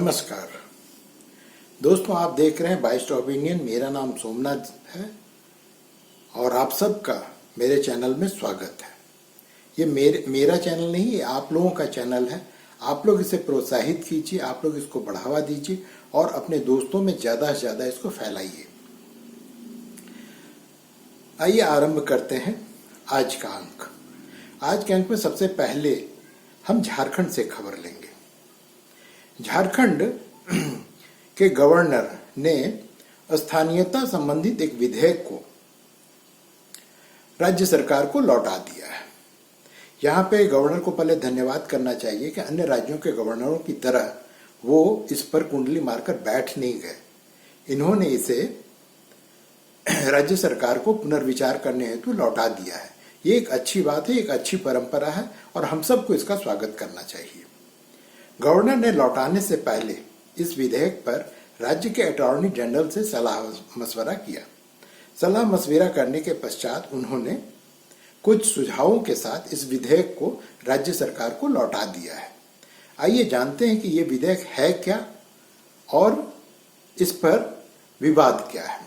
नमस्कार दोस्तों, आप देख रहे हैं वॉइस ऑफ इंडियन। मेरा नाम सोमनाथ है और आप सबका मेरे चैनल में स्वागत है। ये मेरा चैनल नहीं, ये आप लोगों का चैनल है। आप लोग इसे प्रोत्साहित कीजिए, आप लोग इसको बढ़ावा दीजिए और अपने दोस्तों में ज़्यादा से ज़्यादा इसको फैलाइए। आइए आरंभ करते हैं आज का अंक। आज के अंक में सबसे पहले हम झारखंड से खबर लेंगे। झारखंड के गवर्नर ने स्थानीयता संबंधित एक विधेयक को राज्य सरकार को लौटा दिया है। यहाँ पे गवर्नर को पहले धन्यवाद करना चाहिए कि अन्य राज्यों के गवर्नरों की तरह वो इस पर कुंडली मारकर बैठ नहीं गए। इन्होंने इसे राज्य सरकार को पुनर्विचार करने हेतु लौटा दिया है। ये एक अच्छी बात है, एक अच्छी परंपरा है और हम सबको इसका स्वागत करना चाहिए। गवर्नर ने लौटाने से पहले इस विधेयक पर राज्य के अटॉर्नी जनरल से सलाह मशवरा किया। सलाह मशवरा करने के पश्चात उन्होंने कुछ सुझावों के साथ इस विधेयक को राज्य सरकार को लौटा दिया है। आइए जानते हैं कि ये विधेयक है क्या और इस पर विवाद क्या है।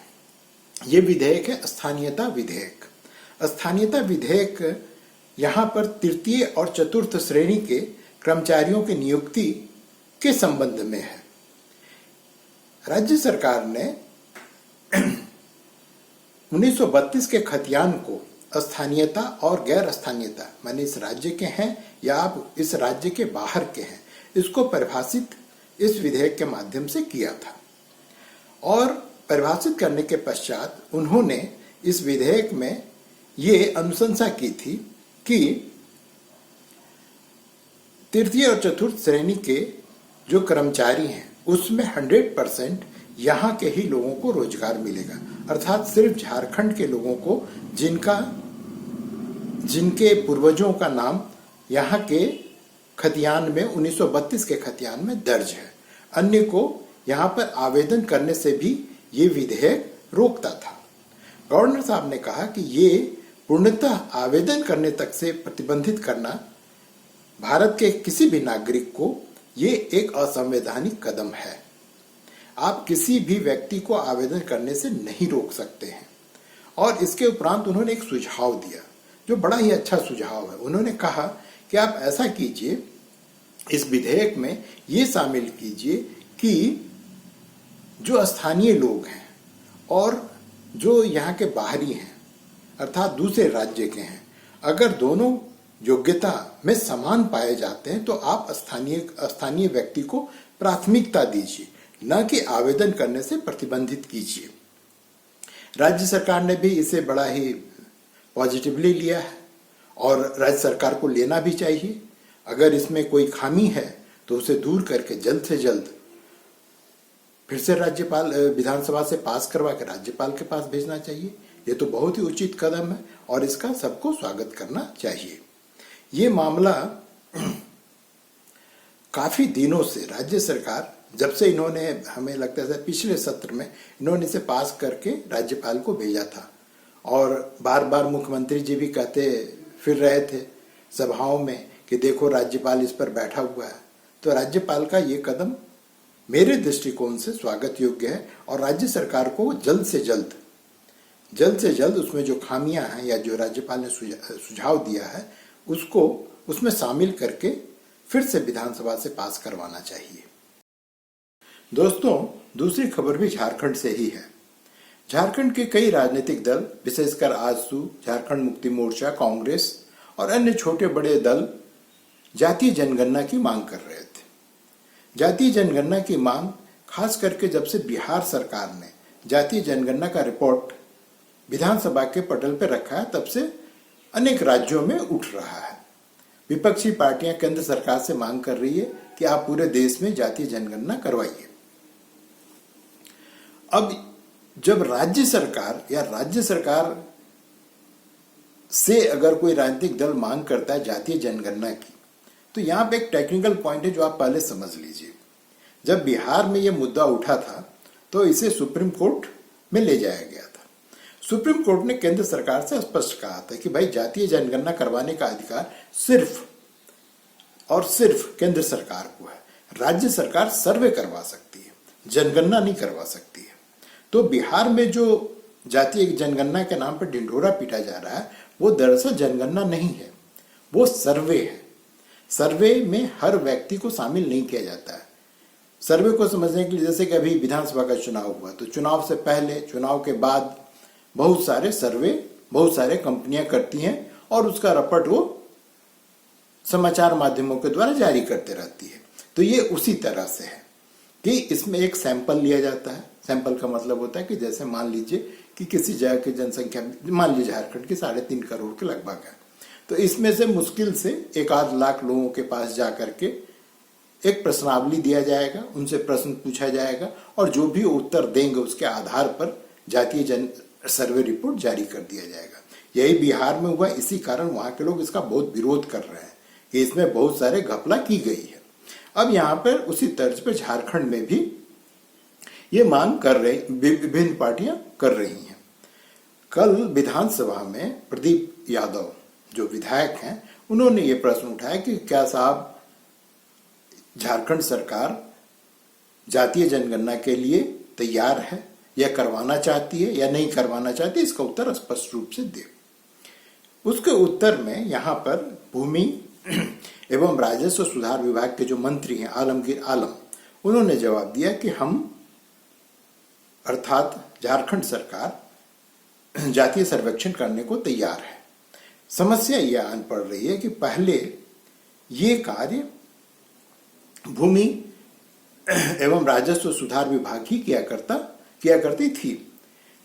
ये विधेयक है स्थानीयता विधेयक। स्थानीयता विधेयक यहाँ पर तृतीय और चतुर्थ श्रेणी के कर्मचारियों की नियुक्ति के संबंध में है। राज्य सरकार ने 1932 के खतियान को स्थानीयता और गैर स्थानीयता, माने इस राज्य के हैं या आप इस राज्य के बाहर के हैं, इसको परिभाषित इस विधेयक के माध्यम से किया था। और परिभाषित करने के पश्चात उन्होंने इस विधेयक में ये अनुशंसा की थी कि तृतीय और चतुर्थ श्रेणी के जो कर्मचारी हैं उसमें 100% यहाँ के ही लोगों को रोजगार मिलेगा। अर्थात सिर्फ झारखंड के लोगों को जिनके पूर्वजों का नाम यहाँ के खतियान में 1932 के खतियान में दर्ज है, अन्य को यहाँ पर आवेदन करने से भी ये विधेयक रोकता था। गवर्नर साहब ने कहा कि ये पूर्णतः आवेदन करने तक से प्रतिबंधित करना भारत के किसी भी नागरिक को ये एक असंवैधानिक कदम है। आप किसी भी व्यक्ति को आवेदन करने से नहीं रोक सकते हैं। और इसके उपरांत उन्होंने एक सुझाव दिया जो बड़ा ही अच्छा सुझाव है। उन्होंने कहा कि आप ऐसा कीजिए, इस विधेयक में ये शामिल कीजिए कि जो स्थानीय लोग हैं और जो यहाँ के बाहरी हैं अर्थात दूसरे राज्य के हैं, अगर दोनों योग्यता में समान पाए जाते हैं तो आप स्थानीय व्यक्ति को प्राथमिकता दीजिए, न कि आवेदन करने से प्रतिबंधित कीजिए। राज्य सरकार ने भी इसे बड़ा ही पॉजिटिवली लिया है और राज्य सरकार को लेना भी चाहिए। अगर इसमें कोई खामी है तो उसे दूर करके जल्द से जल्द फिर से राज्यपाल विधानसभा से पास करवा के राज्यपाल के पास भेजना चाहिए। ये तो बहुत ही उचित कदम है और इसका सबको स्वागत करना चाहिए। ये मामला काफी दिनों से राज्य सरकार, जब से इन्होंने, हमें लगता है पिछले सत्र में इन्होंने इसे पास करके राज्यपाल को भेजा था और बार बार मुख्यमंत्री जी भी कहते फिर रहे थे सभाओं में कि देखो राज्यपाल इस पर बैठा हुआ है। तो राज्यपाल का ये कदम मेरे दृष्टिकोण से स्वागत योग्य है और राज्य सरकार को जल्द से जल्द उसमें जो खामियां हैं या जो राज्यपाल ने सुझाव दिया है उसको उसमें शामिल करके फिर से विधानसभा से पास करवाना चाहिए। दोस्तों, दूसरी खबर भी झारखंड से ही है। झारखंड के कई राजनीतिक दल, विशेषकर आजसू, झारखंड मुक्ति मोर्चा, कांग्रेस और अन्य छोटे बड़े दल जातीय जनगणना की मांग कर रहे थे। जातीय जनगणना की मांग खास करके जब से बिहार सरकार ने जातीय जनगणना का रिपोर्ट विधानसभा के पटल पर रखा है तब से अनेक राज्यों में उठ रहा है। विपक्षी पार्टियां केंद्र सरकार से मांग कर रही है कि आप पूरे देश में जातीय जनगणना करवाइए। अब जब राज्य सरकार से अगर कोई राजनीतिक दल मांग करता है जातीय जनगणना की, तो यहां पे एक टेक्निकल पॉइंट है जो आप पहले समझ लीजिए। जब बिहार में यह मुद्दा उठा था तो इसे सुप्रीम कोर्ट में ले जाया गया था। सुप्रीम कोर्ट ने केंद्र सरकार से स्पष्ट कहा था कि भाई जातीय जनगणना करवाने का अधिकार सिर्फ और सिर्फ केंद्र सरकार को है। राज्य सरकार सर्वे करवा सकती है, जनगणना नहीं करवा सकती है। तो बिहार में जो जातीय जनगणना के नाम पर ढिंढोरा पीटा जा रहा है वो दरअसल जनगणना नहीं है, वो सर्वे है। सर्वे में हर व्यक्ति को शामिल नहीं किया जाता है। सर्वे को समझने के लिए जैसे कि अभी विधानसभा का चुनाव हुआ तो चुनाव से पहले, चुनाव के बाद बहुत सारे सर्वे बहुत सारे कंपनियां करती हैं और उसका रपट वो समाचार माध्यमों के द्वारा जारी करते रहती है। तो ये उसी तरह से है कि इसमें एक सैंपल लिया जाता है। सैंपल का मतलब होता है कि जैसे मान लीजिए कि किसी जगह की जनसंख्या मान लीजिए झारखंड की 3.5 करोड़ के लगभग है, तो इसमें से मुश्किल से 1-8 लाख लोगों के पास जा करके एक प्रश्नावली दिया जाएगा, उनसे प्रश्न पूछा जाएगा और जो भी उत्तर देंगे उसके आधार पर जातीय जन सर्वे रिपोर्ट जारी कर दिया जाएगा। यही बिहार में हुआ, इसी कारण वहां के लोग इसका बहुत विरोध कर रहे हैं कि इसमें बहुत सारे घपला की गई है। अब यहाँ पर उसी तर्ज पर झारखंड में भी ये मांग कर रही, विभिन्न पार्टियां कर रही हैं। कल विधानसभा में प्रदीप यादव जो विधायक हैं उन्होंने ये प्रश्न उठाया कि क्या साहब झारखंड सरकार जातीय जनगणना के लिए तैयार है या करवाना चाहती है या नहीं करवाना चाहती, इसका उत्तर स्पष्ट रूप से दे। उसके उत्तर में यहाँ पर भूमि एवं राजस्व सुधार विभाग के जो मंत्री हैं आलमगीर आलम, उन्होंने जवाब दिया कि हम अर्थात झारखंड सरकार जातीय सर्वेक्षण करने को तैयार है। समस्या यह आन पड़ रही है कि पहले ये कार्य भूमि एवं राजस्व सुधार विभाग ही किया करती थी,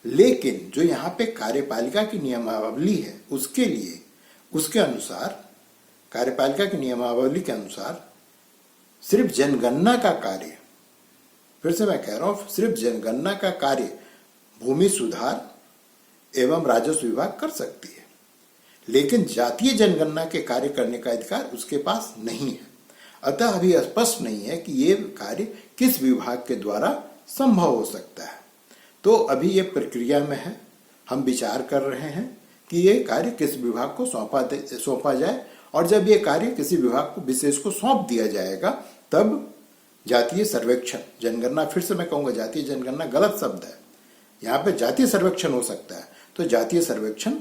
लेकिन जो यहाँ पे कार्यपालिका की नियमावली है उसके लिए, उसके अनुसार कार्यपालिका की नियमावली के अनुसार सिर्फ जनगणना का कार्य, फिर से मैं कह रहा हूं, सिर्फ जनगणना का कार्य भूमि सुधार एवं राजस्व विभाग कर सकती है, लेकिन जातीय जनगणना के कार्य करने का अधिकार उसके पास नहीं है। अतः अभी स्पष्ट नहीं है कि ये कार्य किस विभाग के द्वारा संभव हो सकता है। तो अभी ये प्रक्रिया में है, हम विचार कर रहे हैं कि ये कार्य किस विभाग को सौंपा जाए और जब ये कार्य किसी विभाग को विशेष को सौंप दिया जाएगा तब जातीय सर्वेक्षण, जनगणना, फिर से मैं कहूंगा जातीय जनगणना गलत शब्द है, यहाँ पे जातीय सर्वेक्षण हो सकता है, तो जातीय सर्वेक्षण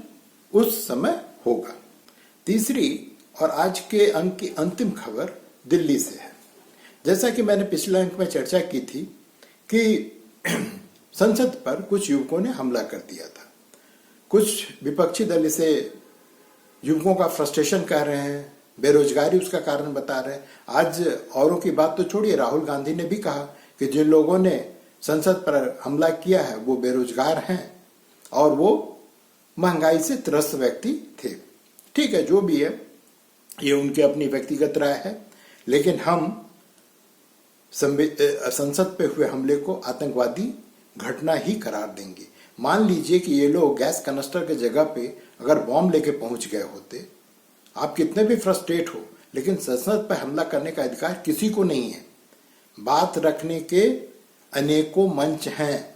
उस समय होगा। तीसरी और आज के अंक की अंतिम खबर दिल्ली से है। जैसा कि मैंने पिछले अंक में चर्चा की थी कि संसद पर कुछ युवकों ने हमला कर दिया था। कुछ विपक्षी दल इसे युवकों का फ्रस्ट्रेशन कह रहे हैं, बेरोजगारी उसका कारण बता रहे हैं। आज औरों की बात तो छोड़िए, राहुल गांधी ने भी कहा कि जिन लोगों ने संसद पर हमला किया है वो बेरोजगार हैं और वो महंगाई से त्रस्त व्यक्ति थे। ठीक है, जो भी है ये उनकी अपनी व्यक्तिगत राय है, लेकिन हम संसद पे हुए हमले को आतंकवादी घटना ही करार देंगे। मान लीजिए कि ये लोग गैस कनस्टर के जगह पे अगर बॉम्ब लेके पहुंच गए होते, आप कितने भी फ्रस्ट्रेट हो, लेकिन संसद पर हमला करने का अधिकार किसी को नहीं है। बात रखने के अनेकों मंच हैं,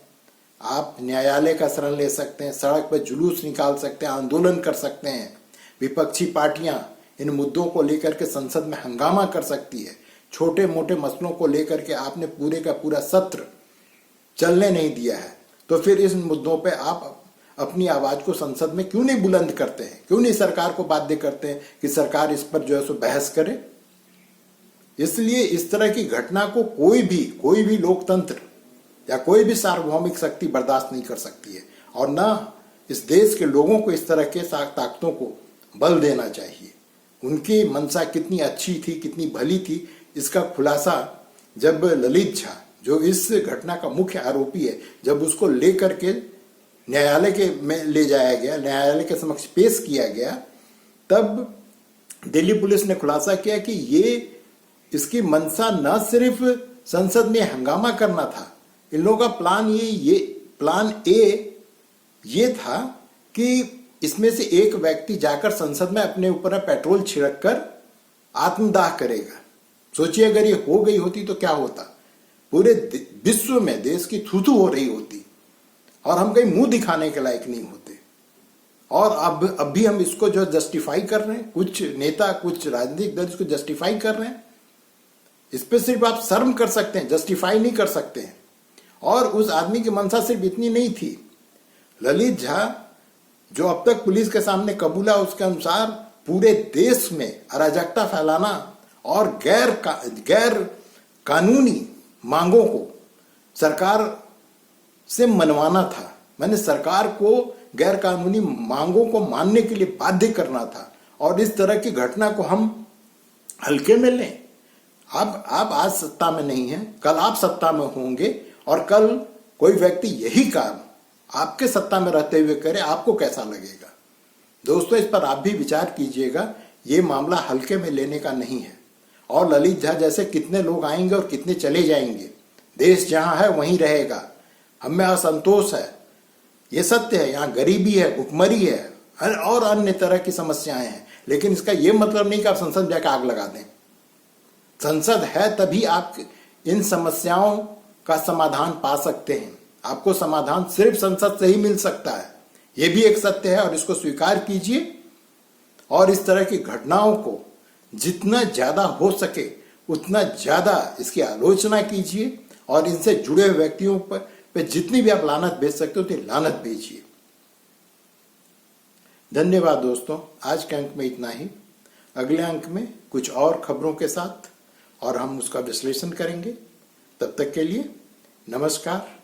आप न्यायालय का शरण ले सकते हैं, सड़क पर जुलूस निकाल सकते हैं, आंदोलन कर सकते हैं। विपक्षी पार्टियां इन मुद्दों को लेकर के संसद में हंगामा कर सकती है। छोटे मोटे मसलों को लेकर के आपने पूरे का पूरा सत्र चलने नहीं दिया है, तो फिर इस मुद्दों पे आप अपनी आवाज को संसद में क्यों नहीं बुलंद करते हैं, क्यों नहीं सरकार को बाध्य करते हैं कि सरकार इस पर जो है सो बहस करे। इसलिए इस तरह की घटना को कोई भी लोकतंत्र या कोई भी सार्वभौमिक शक्ति बर्दाश्त नहीं कर सकती है और ना इस देश के लोगों को इस तरह के ताकतों को बल देना चाहिए। उनकी मंशा कितनी अच्छी थी, कितनी भली थी, इसका खुलासा जब ललित झा, जो इस घटना का मुख्य आरोपी है, जब उसको लेकर के न्यायालय के में ले जाया गया, न्यायालय के समक्ष पेश किया गया, तब दिल्ली पुलिस ने खुलासा किया कि ये इसकी मंशा न सिर्फ संसद में हंगामा करना था, इन लोगों का प्लान ए ये था कि इसमें से एक व्यक्ति जाकर संसद में अपने ऊपर पेट्रोल छिड़क कर आत्मदाह करेगा। सोचिए अगर ये हो गई होती तो क्या होता, पूरे विश्व में देश की थू-थू हो रही होती और हम कहीं मुंह दिखाने के लायक नहीं होते। और अब भी हम इसको जो जस्टिफाई कर रहे हैं, कुछ नेता, कुछ राजनीतिक दल इसको जस्टिफाई कर रहे हैं। इस पे सिर्फ आप शर्म कर सकते हैं, जस्टिफाई नहीं कर सकते हैं। और उस आदमी की मंशा सिर्फ इतनी नहीं थी। ललित झा जो अब तक पुलिस के सामने कबूला, उसके अनुसार पूरे देश में अराजकता फैलाना और गैर कानूनी मांगों को सरकार से मनवाना था। मैंने सरकार को गैर कानूनी मांगों को मानने के लिए बाध्य करना था। और इस तरह की घटना को हम हल्के में लें। अब आप आज सत्ता में नहीं हैं, कल आप सत्ता में होंगे और कल कोई व्यक्ति यही काम आपके सत्ता में रहते हुए करे, आपको कैसा लगेगा? दोस्तों, इस पर आप भी विचार कीजिएगा। ये मामला हल्के में लेने का नहीं है। और ललित झा जैसे कितने लोग आएंगे और कितने चले जाएंगे। देश जहां है वहीं रहेगा। हमें असंतोष है, ये सत्य है। यहाँ गरीबी है, भुखमरी है और अन्य तरह की समस्याएं हैं। लेकिन इसका ये मतलब नहीं कि आप संसद में जाकर आग लगा दें। संसद है तभी आप इन समस्याओं का समाधान पा सकते हैं। आपको समाधान सिर्फ संसद से ही मिल सकता है। यह भी एक सत्य है और इसको स्वीकार कीजिए। और इस तरह की घटनाओं को जितना ज्यादा हो सके उतना ज्यादा इसकी आलोचना कीजिए और इनसे जुड़े हुए व्यक्तियों पर जितनी भी आप लानत भेज सकते हो उतनी लानत भेजिए। धन्यवाद दोस्तों, आज के अंक में इतना ही। अगले अंक में कुछ और खबरों के साथ और हम उसका विश्लेषण करेंगे। तब तक के लिए नमस्कार।